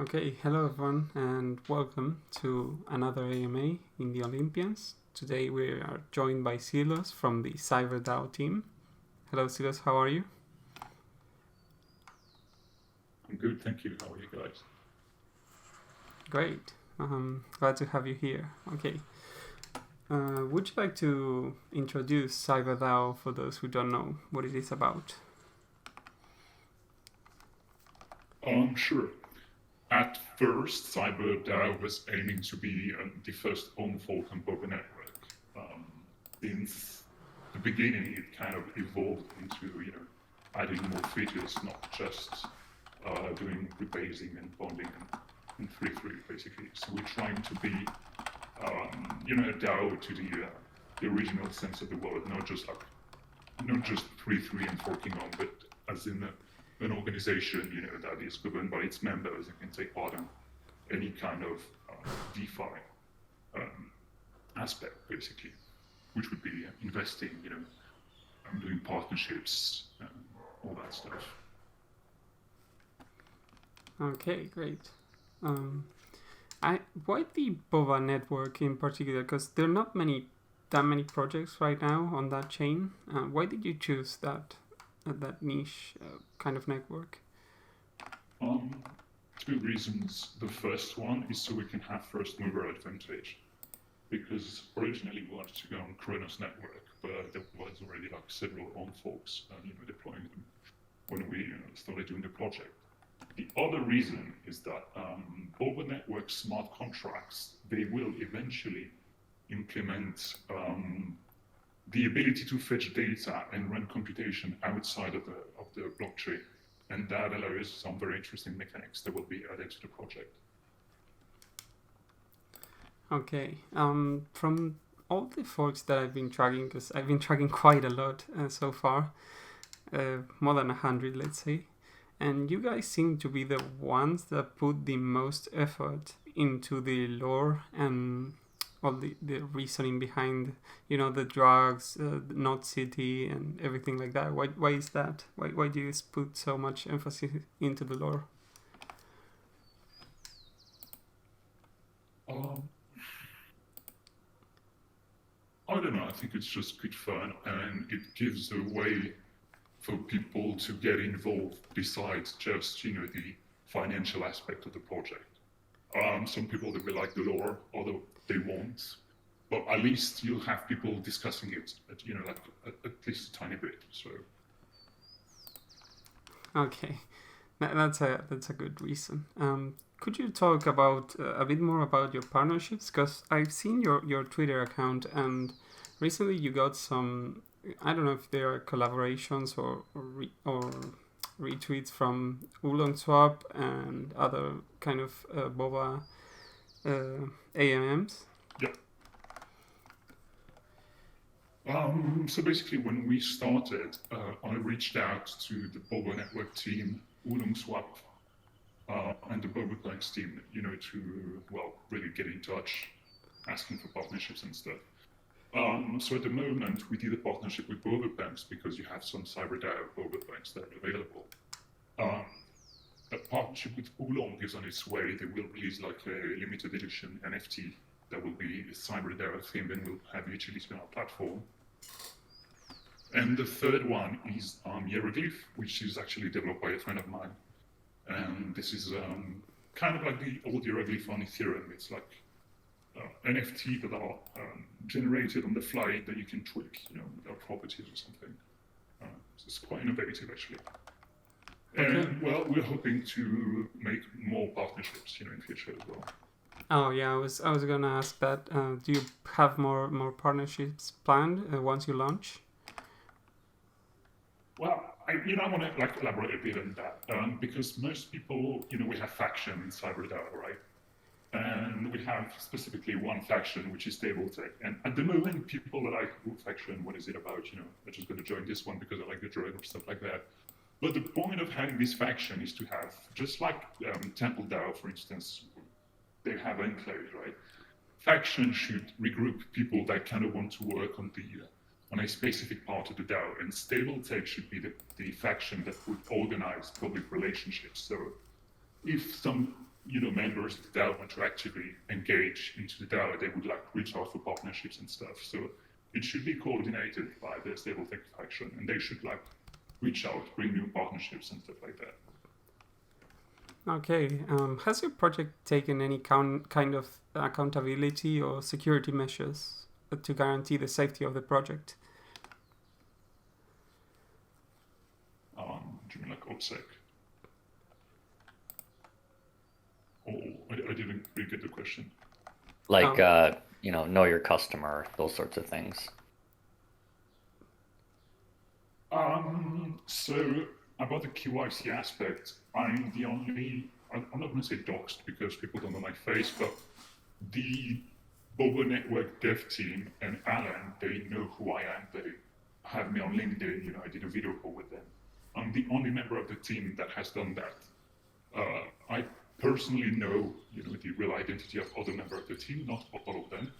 Okay, hello everyone, and welcome to another AMA in the Olympians. Today we are joined by Silos from the Cyber DAO team. Hello Silos, how are you? I'm good, thank you. How are you guys? Great, glad to have you here. Okay, would you like to introduce Cyber DAO for those who don't know what it is about? Sure. At first, Cyber DAO was aiming to be the first own folk on Boba Network. Since the beginning, it kind of evolved into, adding more features, not just doing rebasing and bonding and free basically. So we're trying to be, a DAO to the original sense of the word, not just free and forking on, but as in an organization, that is governed by its members and can take part in any kind of DeFi aspect, basically, which would be investing, doing partnerships, all that stuff. Okay, great. Why the Boba Network in particular? Because there are not that many projects right now on that chain. Why did you choose that niche kind of network? Two reasons. The first one is so we can have first mover advantage, because originally we wanted to go on Kronos network, but there was already like several own folks deploying them when we started doing the project. The other reason is that Boba Network smart contracts, they will eventually implement the ability to fetch data and run computation outside of the blockchain. And that allows some very interesting mechanics that will be added to the project. Okay. From all the folks that I've been tracking, because I've been tracking quite a lot so far, more than 100, let's say. And you guys seem to be the ones that put the most effort into the lore and all the reasoning behind, the drugs, Not City, and everything like that. Why is that? Why do you put so much emphasis into the lore? I don't know. I think it's just good fun, and it gives a way for people to get involved besides just the financial aspect of the project. Some people, they will like the lore, although they won't. But at least you'll have people discussing it, at least a tiny bit. So. Okay, that's a good reason. Could you talk about a bit more about your partnerships? Because I've seen your Twitter account, and recently you got some. I don't know if they are collaborations or retweets from Swap and other kind of Boba AMMs. Yeah. So basically, when we started, I reached out to the Boba Network team, Swap, and the Boba Banks team, to really get in touch, asking for partnerships and stuff. So at the moment, we did a partnership with Boba Banks because you have some CyberDAO Boba Banks that are available. A partnership with Oolong is on its way. They will release like a limited edition NFT that will be a Cyber DAO theme and will have utility on our platform. And the third one is Hieroglyph, which is actually developed by a friend of mine. And this is kind of like the old Hieroglyph on Ethereum. It's like NFT that are generated on the fly that you can tweak, without properties or something. So it's quite innovative, actually. Okay. And we're hoping to make more partnerships, in future as well. Oh yeah, I was gonna ask that. Do you have more partnerships planned once you launch? Well, I want to elaborate a bit on that because most people, we have faction in CyberDAO, right? And we have specifically one faction, which is StableTech. And at the moment, people are like, "Ooh, faction, what is it about? I'm just going to join this one because I like the drug or stuff like that." But the point of having this faction is to have, just like Temple DAO, for instance, they have enclaves, right? Faction should regroup people that kind of want to work on a specific part of the DAO, and StableTech should be the faction that would organize public relationships. So if some members of the DAO want to actively engage into the DAO, they would like reach out for partnerships and stuff. So it should be coordinated by the stable tech faction, and they should like reach out, bring new partnerships and stuff like that. Okay. Has your project taken any kind of accountability or security measures to guarantee the safety of the project? Do you mean like OPSEC? I didn't really get the question. Like, know your customer, those sorts of things. So about the KYC aspect, I'm not going to say doxed because people don't know my face, but the Boba Network dev team and Alan, they know who I am. They have me on LinkedIn, I did a video call with them. I'm the only member of the team that has done that. I personally know, the real identity of other members of the team, not all of them,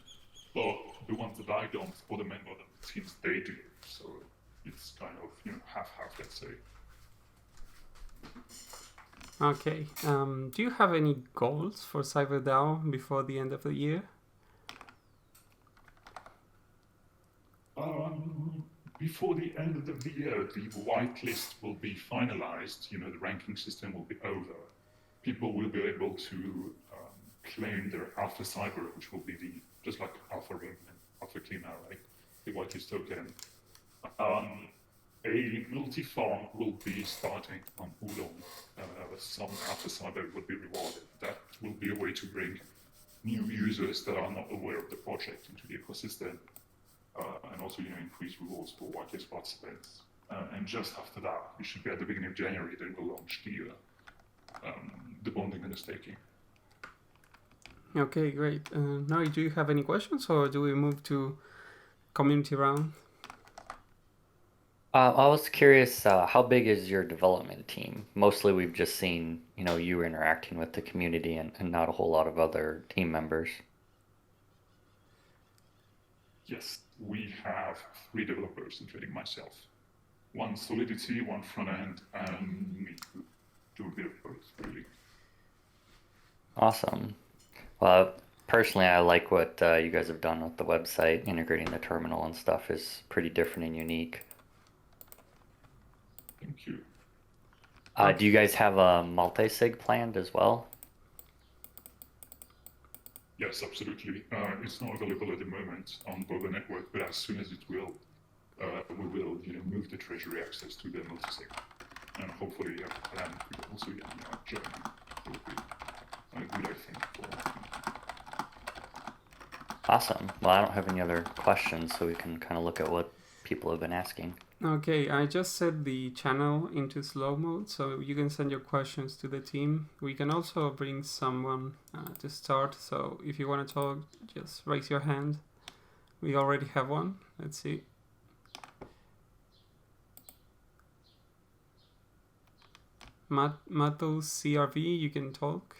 but the ones that I don't, other members of the teams, they do. So it's kind of, half-half, let's say. Okay. Do you have any goals for CyberDAO before the end of the year? Before the end of the year, the whitelist will be finalized. The ranking system will be over. People will be able to claim their Alpha Cyber, which will be just like Alpha Ring and Alpha Clean, right? The whitelist token. A multi-farm will be starting on Oolong. Some Alpha Cyber will be rewarded. That will be a way to bring new users that are not aware of the project into the ecosystem. And also, increase rewards for whitelist participants. And just after that, it should be at the beginning of January, then we'll launch the bonding and the staking. Okay, great. Nori, do you have any questions, or do we move to community round? I was curious, how big is your development team? Mostly we've just seen, you interacting with the community and not a whole lot of other team members. Yes, we have 3 developers, including myself. 1 Solidity, 1 front end, and me to do a bit of both, really. Awesome. Well, personally, I like what you guys have done with the website. Integrating the terminal and stuff is pretty different and unique. Thank you. Do you guys have a multi-sig planned as well? Yes, absolutely. It's not available at the moment on Boba Network, but as soon as it will, we will, move the treasury access to the multisig, and hopefully, Alan could also, join. It would be good, I think. Awesome. Well, I don't have any other questions, so we can kind of look at what people have been asking. Okay, I just set the channel into slow mode, so you can send your questions to the team. We can also bring someone to start, so if you want to talk, just raise your hand. We already have one. Let's see. Matos CRV, you can talk.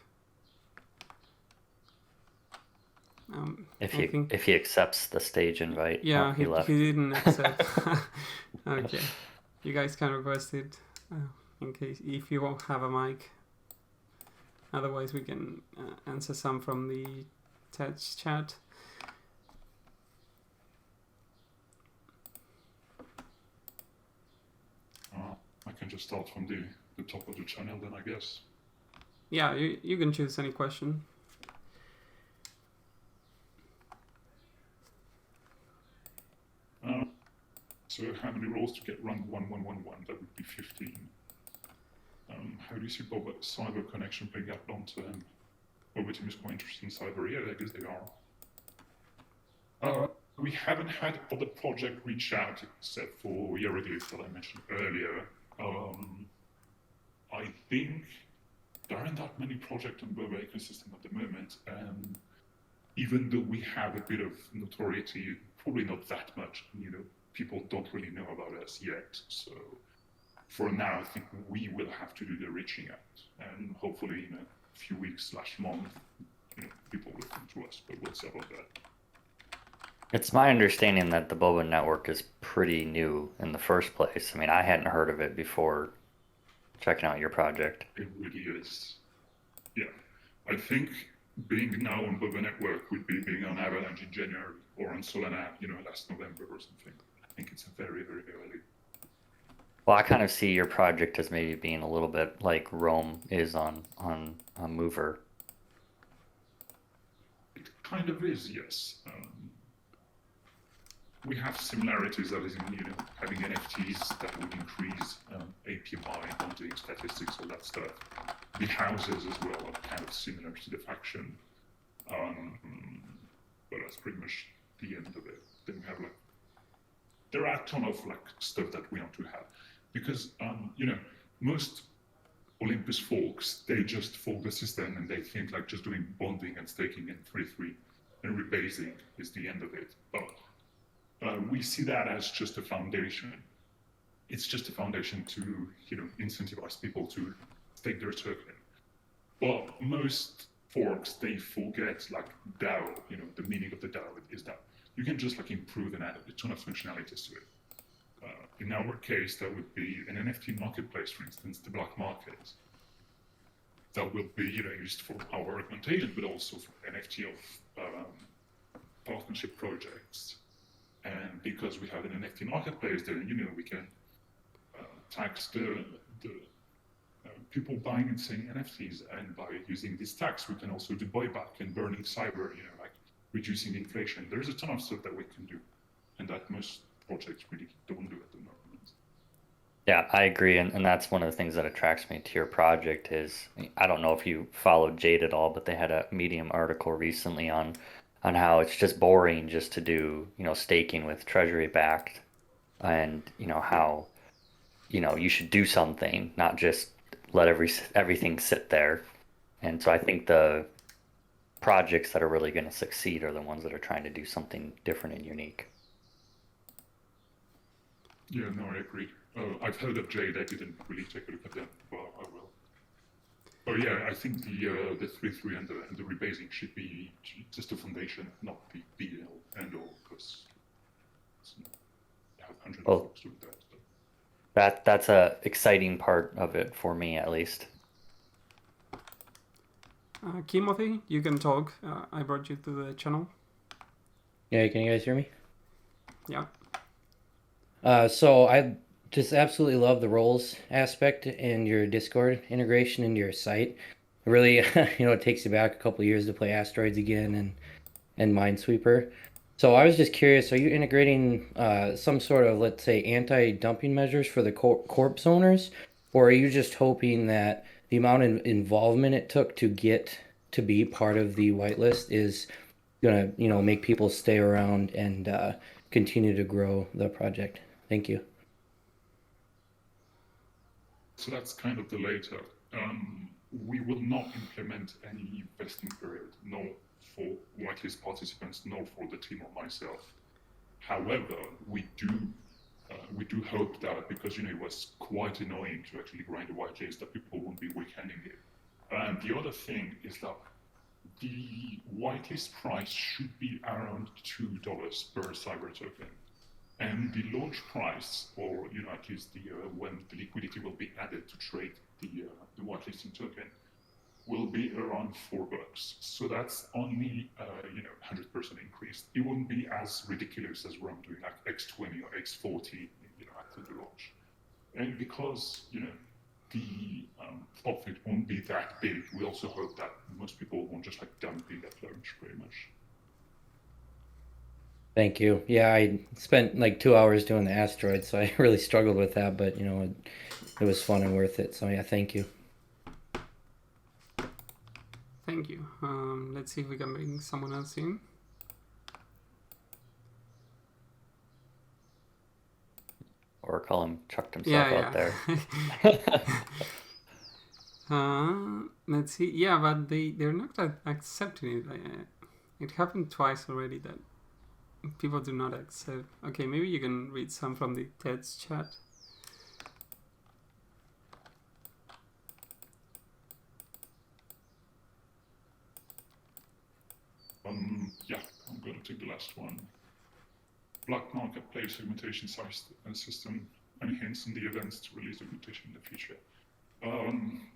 If he accepts the stage invite. Yeah, he left. he didn't accept. Okay, you guys can request it in case if you won't have a mic. Otherwise, we can answer some from the text chat. I can just start from the top of the channel then, I guess. Yeah, you can choose any question. So how many roles to get rank 1111? That would be 15. How do you see Boba cyber connection playing out long term? Boba team is quite interested in cyber. Yeah, I guess they are. We haven't had other project reach out except for Hieroglyph that I mentioned earlier. I think there aren't that many projects on Boba ecosystem at the moment. Even though we have a bit of notoriety, probably not that much, people don't really know about us yet. So for now, I think we will have to do the reaching out, and hopefully in a few weeks/month, people will come to us, but we'll see about that. It's my understanding that the Boba Network is pretty new in the first place. I mean, I hadn't heard of it before checking out your project. It really is. Yeah. I think being now on Boba Network would be being on Avalanche in January or on Solana, last November or something. I think it's very, very early. Well, I kind of see your project as maybe being a little bit like Rome is on Mover. It kind of is, yes. We have similarities, as in, having NFTs that would increase API, bonding, statistics, all that stuff. The houses as well are kind of similar to the faction. But that's pretty much the end of it. Then we have there are a ton of stuff that we want to have. Because, most Olympus folks, they just fork the system and they think just doing bonding and staking and 3-3 and rebasing is the end of it. But we see that as just a foundation. It's just a foundation to, incentivize people to stake their token. But most forks, they forget DAO, the meaning of the DAO is that you can just improve and add a ton of functionalities to it. In our case, that would be an NFT marketplace, for instance, the black market. That will be used for our augmentation, but also for NFT of partnership projects. And because we have an NFT marketplace, then we can tax the people buying and selling NFTs, and by using this tax, we can also do buyback and burning cyber, reducing inflation. There's a ton of stuff that we can do, and that most projects really don't do at the moment. Yeah, I agree, and that's one of the things that attracts me to your project is, I don't know if you followed Jade at all, but they had a Medium article recently on how it's just boring just to do, staking with treasury backed, and how, you should do something, not just let everything sit there. And so I think the projects that are really going to succeed are the ones that are trying to do something different and unique. Yeah, no, I agree. I've heard of Jade. I didn't really take a look at them, but I will. Oh yeah, I think the 3-3 and the rebasing should be just a foundation, not the be all end all, because you have hundreds of folks doing that. So. That's a exciting part of it for me, at least. Timothy, you can talk. I brought you to the channel. Yeah, can you guys hear me? Yeah. So I just absolutely love the roles aspect in your Discord integration into your site. It really, it takes you back a couple years to play Asteroids again and Minesweeper. So I was just curious, are you integrating some sort of, let's say, anti-dumping measures for the corpse owners? Or are you just hoping that the amount of involvement it took to get to be part of the whitelist is going to, make people stay around and continue to grow the project? Thank you. So that's kind of the later. We will not implement any vesting period, nor for whitelist participants, nor for the team or myself. However, we do hope that, because it was quite annoying to actually grind a whitelist, that people won't be weekending it. And the other thing is that the whitelist price should be around $2 per cyber token. And the launch price, or at least when the liquidity will be added to trade the whitelisting token, will be around $4. So that's only 100% increase. It wouldn't be as ridiculous as what I'm doing, X20 or X40, after the launch. And because the profit won't be that big, we also hope that most people won't just dump in at launch, pretty much. Thank you. Yeah, I spent 2 hours doing the asteroid, so I really struggled with that, but it was fun and worth it. So yeah, thank you. Thank you. Let's see if we can bring someone else in. Or call him chucked himself out there. Let's see. Yeah, but they're not accepting it. It happened twice already that people do not accept. Okay, maybe you can read some from the TED's chat. Yeah, I'm going to take the last one. Black marketplace augmentation system, any hints on the events to release augmentation in the future?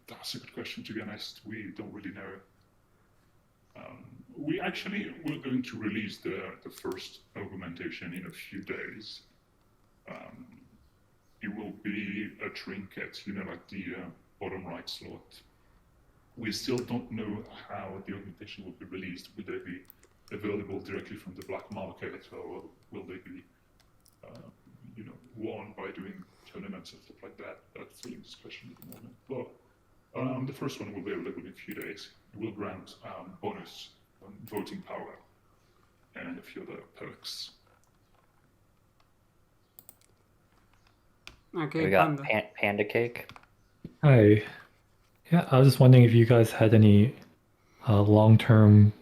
That's a good question, to be honest. We don't really know. We're going to release the first augmentation in a few days. It will be a trinket, like the bottom right slot. We still don't know how the augmentation will be released. Will they be available directly from the black market, or will they be, won by doing tournaments and stuff like that? That's still in discussion at the moment. But the first one will be available in a few days. It will grant bonus voting power and a few other perks. Okay, We got Panda. Panda Cake. Hi. Yeah, I was just wondering if you guys had any long-term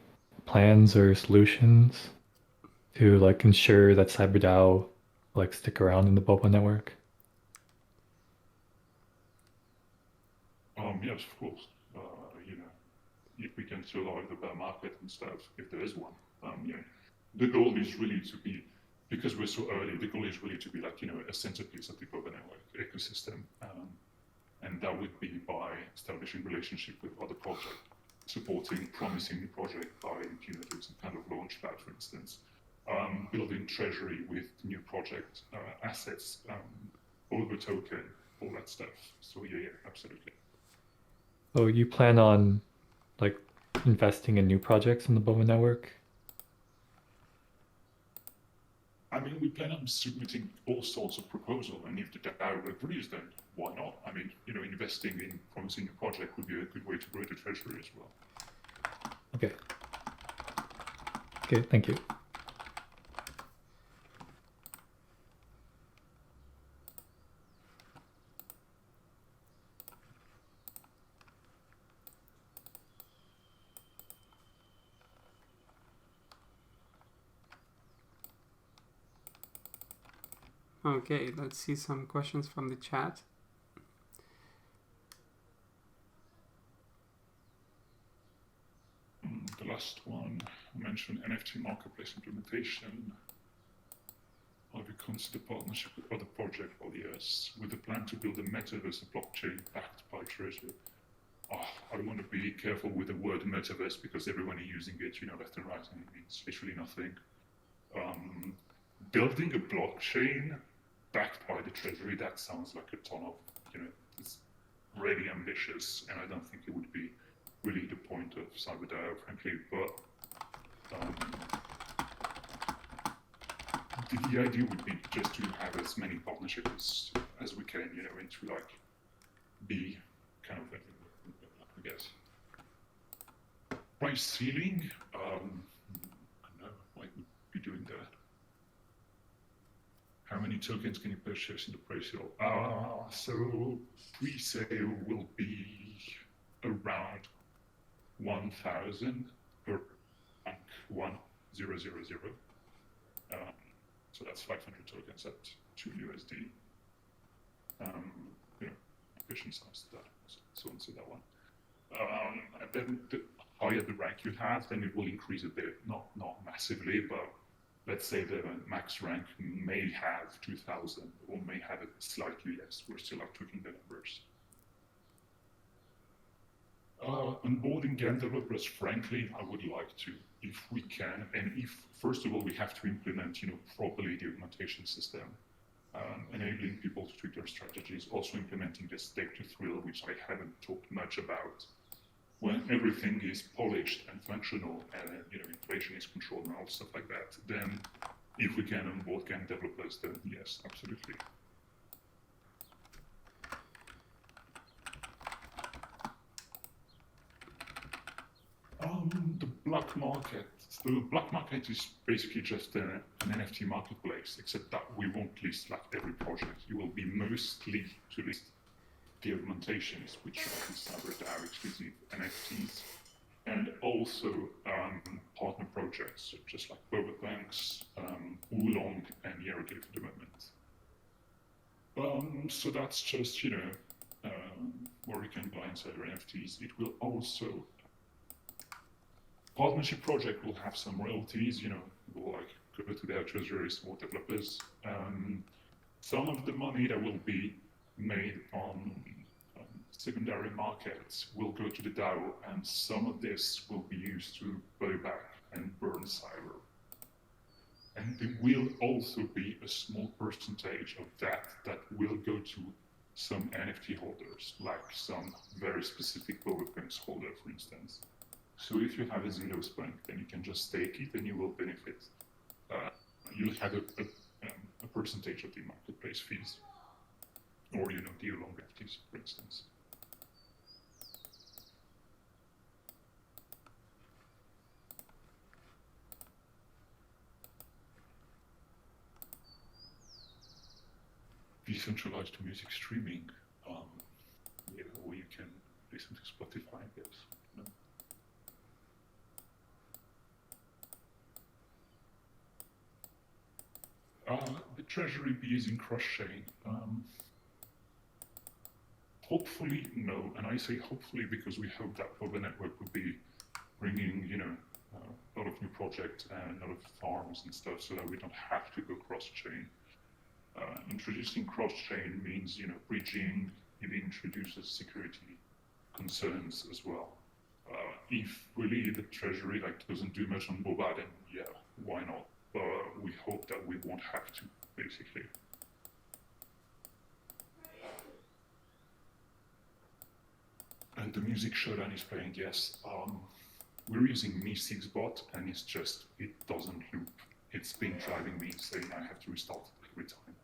plans or solutions to like ensure that CyberDAO like stick around in the Boba network. Yes, of course. If we can survive the bear market and stuff, if there is one. The goal is really to be, because we're so early, the goal is really to be like, a centerpiece of the Boba Network ecosystem. And that would be by establishing relationship with other projects, supporting promising project by, doing some kind of launch pad, for instance, building treasury with new project assets, over token, all that stuff. So yeah, absolutely. So you plan on like investing in new projects in the Boba network? I mean, we plan on submitting all sorts of proposals, and if the DAO agrees, then why not? I mean, investing in promising a project would be a good way to grow the treasury as well. Okay. Okay, thank you. Okay, let's see some questions from the chat. The last one mentioned NFT marketplace implementation. Have you considered partnership with other projects? Well, yes, with the plan to build a metaverse blockchain backed by treasury. I want to be careful with the word metaverse because everyone is using it, left and right, and it means literally nothing. Building a blockchain backed by the treasury, that sounds like a ton of, it's really ambitious, and I don't think it would be really the point of Cyber DAO, frankly. But the idea would be just to have as many partnerships as we can, and to like be kind of, I guess, price ceiling. I don't know why would be doing that. How many tokens can you purchase in the pre-sale? So pre-sale will be around 1,000 per rank 1000. So that's 500 tokens at $2 USD. Ambition size that, so on to that one. And then the higher the rank you have, then it will increase a bit, not massively, but let's say the max rank may have 2,000 or may have it slightly less. We're still up tweaking the numbers. Onboarding game developers, frankly, I would like to, if we can, and if, first of all, we have to implement, properly the augmentation system, enabling people to tweak their strategies, also implementing the stake to thrill, which I haven't talked much about. When everything is polished and functional and inflation is controlled and all stuff like that, then if we can onboard game developers, then yes, absolutely. The black market. The black market is basically just an NFT marketplace, except that we won't list like every project. You will be mostly to list the augmentations, which are the CyberDAO exclusive NFTs, and also partner projects, just like Boba Banks, Oolong, and Yerogate for the moment. So that's just, where you can buy inside our NFTs. It will also, partnership project will have some royalties, will like go to their treasuries or developers. Some of the money that will be made on secondary markets will go to the DAO, and some of this will be used to buy back and burn cyber. And there will also be a small percentage of that will go to some NFT holders, like some very specific Boba holder, for instance. So if you have a Zelos bank, then you can just stake it and you will benefit. You'll have a percentage of the marketplace fees, or the long fees, for instance. Decentralized music streaming, where you can listen to Spotify, I guess. The Treasury be using cross-chain. Hopefully, no. And I say hopefully because we hope that Boba Network will be bringing, a lot of new projects and a lot of farms and stuff, so that we don't have to go cross-chain. Introducing cross-chain means, bridging. It introduces security concerns as well. If really the Treasury doesn't do much on Boba, then yeah, why not? We hope that we won't have to, basically. And the music showdown is playing, yes. We're using Mi6 bot, and it doesn't loop. It's been driving me insane. I have to restart it every time.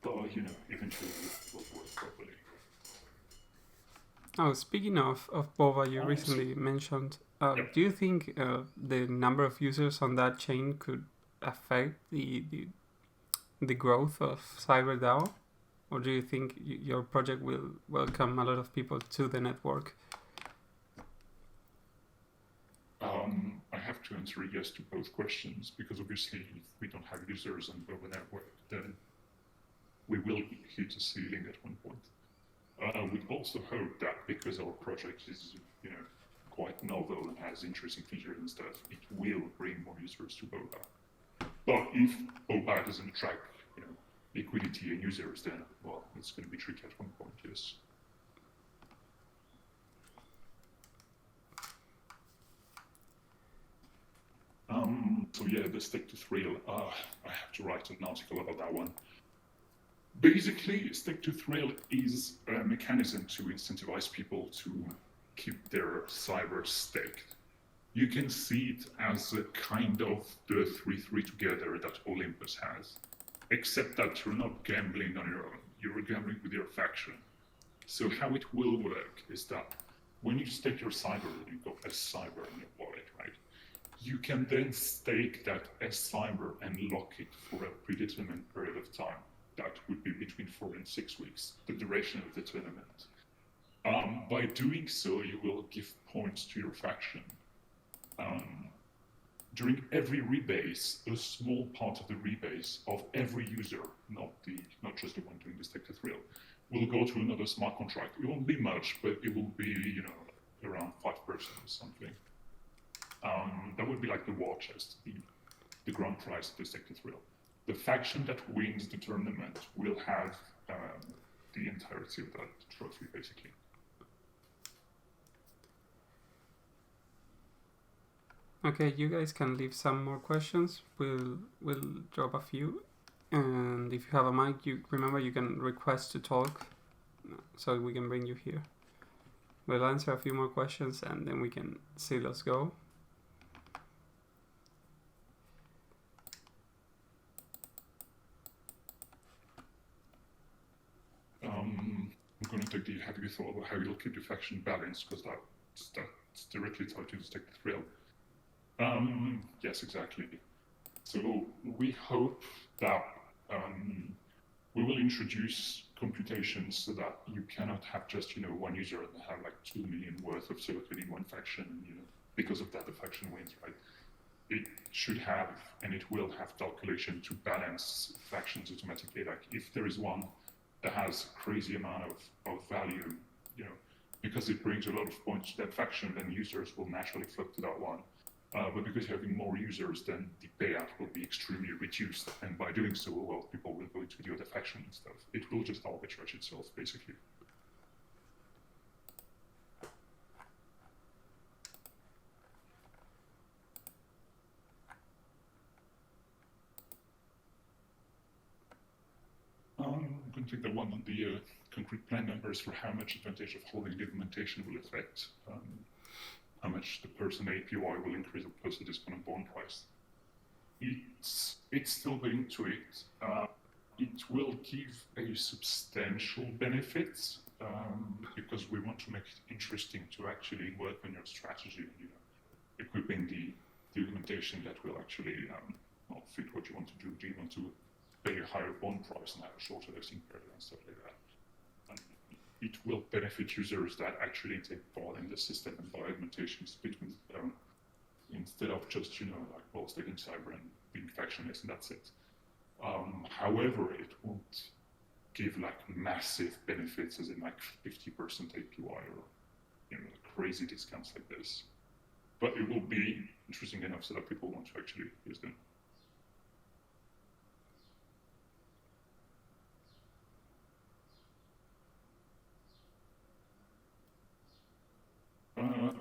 But, eventually it will work properly. Oh, speaking of Boba, you recently mentioned, Yep. Do you think the number of users on that chain could affect the growth of Cyber DAO? Or do you think your project will welcome a lot of people to the network? I have to answer yes to both questions, because obviously if we don't have users on Boba Network, then we will hit a ceiling at one point. We also hope that because our project is, quite novel and has interesting features and stuff, it will bring more users to Boba. But if Boba doesn't attract, liquidity and users, then, well, it's going to be tricky at one point, yes. So yeah, the Stake to Thrill, I have to write an article about that one. Basically, Stake to Thrill is a mechanism to incentivize people to keep their cyber staked. You can see it as a kind of the 3-3 together that Olympus has, except that you're not gambling on your own, you're gambling with your faction. So how it will work is that when you stake your cyber, you got S cyber in your wallet, right? You can then stake that S cyber and lock it for a predetermined period of time. That would be between 4 and 6 weeks, the duration of the tournament. By doing so, you will give points to your faction. During every rebase, a small part of the rebase of every user, not just the one doing the Stake to Thrill, will go to another smart contract. It won't be much, but it will be, around 5% or something. That would be like the war chest, the grand prize of the Stake to Thrill. The faction that wins the tournament will have the entirety of that trophy, basically. Okay, you guys can leave some more questions. We'll drop a few, and if you have a mic, remember you can request to talk, so we can bring you here. We'll answer a few more questions, and then we can see. Let's go. I'm going to take the heavy thought about how you'll keep the faction balanced, because that's directly tied to the Stake to Thrill. Yes, exactly. So we hope that we will introduce computations so that you cannot have just one user and have like 2 million worth of silicon in one faction. Because of that, the faction wins, right? It should have, and it will have, calculation to balance factions automatically. Like if there is one that has crazy amount of value, because it brings a lot of points to that faction, then users will naturally flock to that one. But because you're having more users, then the payout will be extremely reduced. And by doing so, well, people will go into the other faction and stuff. It will just arbitrage itself, basically. don't think there one on the concrete plan numbers for how much advantage of holding the augmentation will affect, how much the person APY will increase opposed to discount on bond price. It's still going to it. It will give a substantial benefit because we want to make it interesting to actually work on your strategy, equipping the augmentation that will actually fit what you want to do. Do you want to pay a higher bond price and have a shorter listing period and stuff like that? And it will benefit users that actually take part in the system and buy augmentations between instead of just taking cyber and being factionless and that's it. However, it won't give massive benefits as in 50% APY or crazy discounts like this. But it will be interesting enough so that people want to actually use them.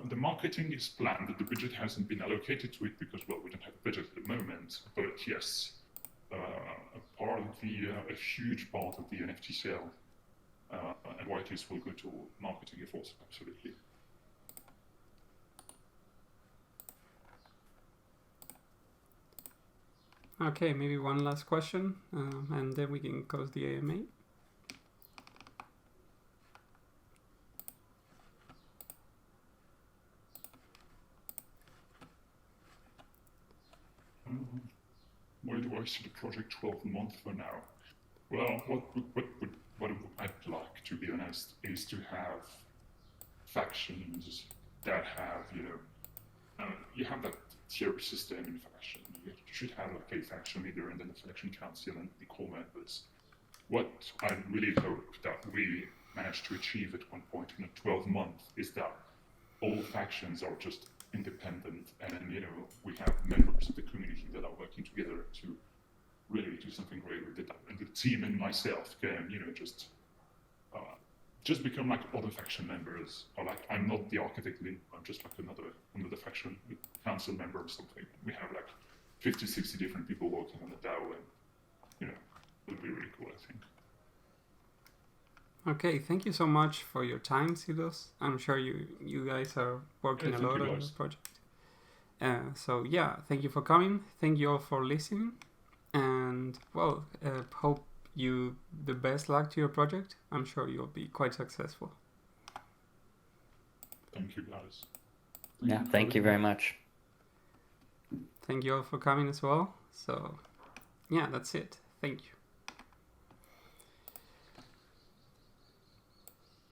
The marketing is planned, but the budget hasn't been allocated to it because, well, we don't have a budget at the moment. But yes, a huge part of the NFT sale and whitelist will go to marketing efforts, absolutely. Okay, maybe one last question, and then we can close the AMA. Where do I see the project 12 months from now? Well, what I'd like, to be honest, is to have factions that have, you have that tier system in faction. You should have a faction leader and then a faction council and the core members. What I really hope that we manage to achieve at one point in a 12 month is that all factions are just independent and we have members of the community that are working together to really do something great with it. And the team and myself can, just become like other faction members, or I'm not the architect lead, I'm just like another faction council member or something. We have 50, 60 different people working on the DAO, and it would be really cool, I think. Okay, thank you so much for your time, Silos. I'm sure you guys are working a lot on this project. So yeah, thank you for coming. Thank you all for listening, and well, hope you the best luck to your project. I'm sure you'll be quite successful. Thank you, guys. Yeah, thank you very much. Thank you all for coming as well. So yeah, that's it. Thank you.